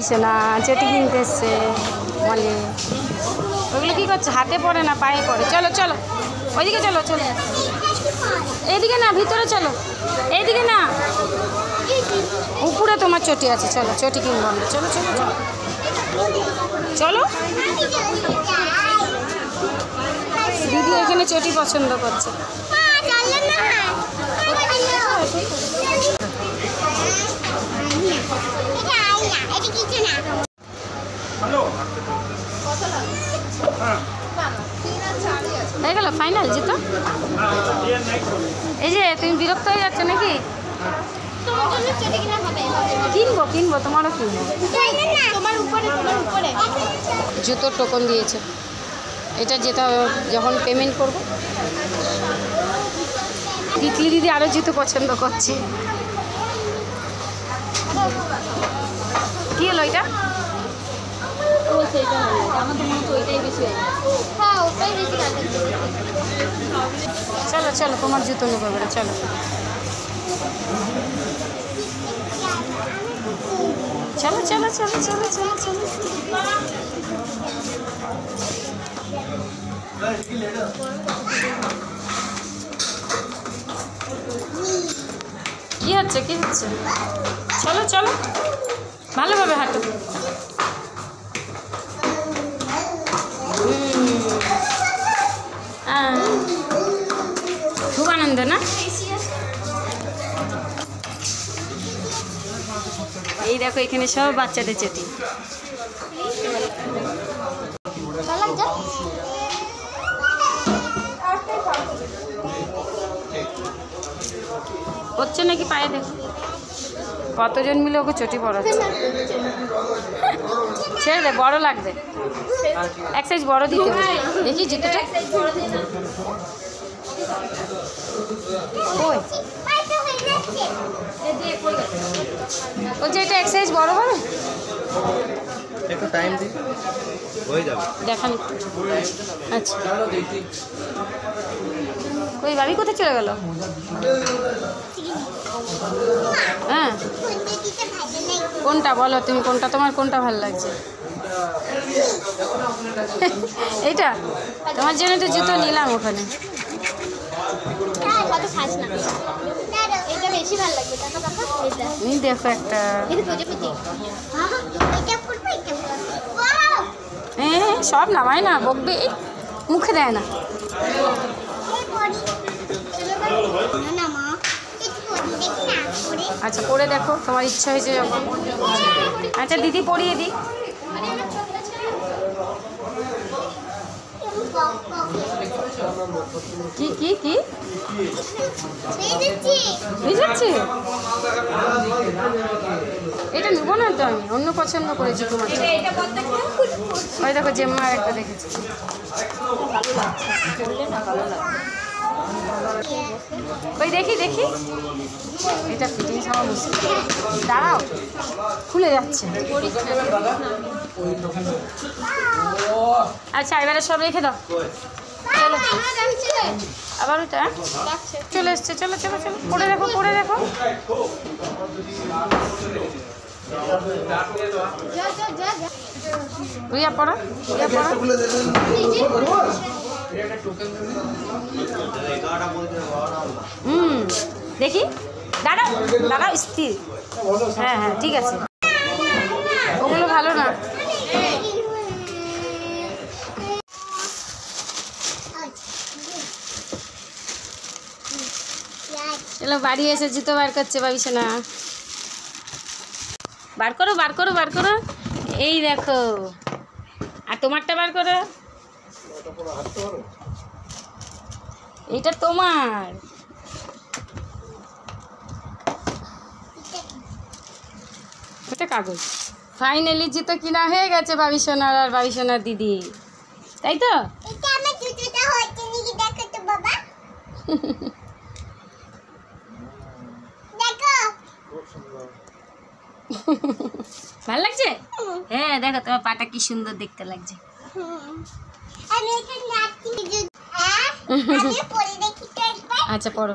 সোনা চটি কিনতে এসছে মলে। ওগুলো কী করছে? হাতে পড়ে না, পায়ে পড়ে। চলো চলো ওইদিকে চলো, চলো এইদিকে না, ভিতরে চলো, এইদিকে না, উপরে তোমার চটি আছে। চলো চটি কিনবো আমরা, চলো চলো চলো চলো। দিদি এখানে চটি পছন্দ করছে। হয়ে গেল ফাইনাল জুতো? এই যে তুমি বিরক্ত হয়ে যাচ্ছ নাকি? কিনবো কিনবো, তোমারও কিনবো। জুতোর টোকন দিয়েছে, এটা যেটা যখন পেমেন্ট করবো। তিতলি দিদি আরও জুতো পছন্দ করছে। কি হলো এটা? চলো চলো তোমার জুতো নেবো এবারে, চলো চলো চলো চলো চলো চলো চলো। কি হচ্ছে কি হচ্ছে? চলো চলো ভালোভাবে হাঁটো। খুব আনন্দ না? এই দেখো এখানে সব বাচ্চাদের চটি। হচ্ছে নাকি পায়ে? দেখো কতজন মিলে ওকে চটি পরাচ্ছে। ছেড়ে দে, বড় লাগবে, এক সাইজ বড় দিতে হবে। দেখি জুতোটা ওই বলছে এটা এক সাইজ বড় হবে। একটু টাইম দিই, হয়ে যাবে। দেখান আচ্ছা। ওই ভাবি কোথায় চলে গেল? হ্যাঁ কোনটা বলো তুমি, কোনটা তোমার, কোনটা ভালো লাগছে? এইটা তোমার জন্য তো জুতো নিলাম ওখানে। দেখো একটা সব নামায় না, বকবে, মুখে দেয় না। আচ্ছা পরে দেখো, তোমার ইচ্ছা হয়েছে যখন। আচ্ছা দিদি পরিয়ে দিই। কি কি কি ভিজাচ্ছি? এটা নেবো না তো, আমি অন্য পছন্দ করেছি তোমার। ওই দেখো জেম্মা একটা দেখেছি। ওই দেখি দেখি, এটা ফিটিং হওয়া মুশকিল। দাঁড়াও, খুলে যাচ্ছে। আচ্ছা এবারে সব রেখে দাও। চলো আবার ওটা চলে এসছে। চলো চলো চলো পরে দেখো, পরে দেখো। রিয়া পড়া, রিয়া পড়া। দেখি, দাঁড়াও দাঁড়াও, স্থির। হ্যাঁ হ্যাঁ ঠিক আছে, ওগুলো ভালো না। চলো বাড়ি এসে জুতো বার করছে বাবিসোনা। বার করো বার করো বার করো, এই দেখো। আর তোমারটা বার করো, এইটা তোমার। ওটা কাগজ। ফাইনালি জুতো কিনা হয়ে গেছে বাবিসোনার আর বাবিসোনার দিদি, তাই তো? ভাল লাগছে? হ্যাঁ দেখো তোমার পাটা কি সুন্দর দেখতে লাগছে। আচ্ছা পড়ো।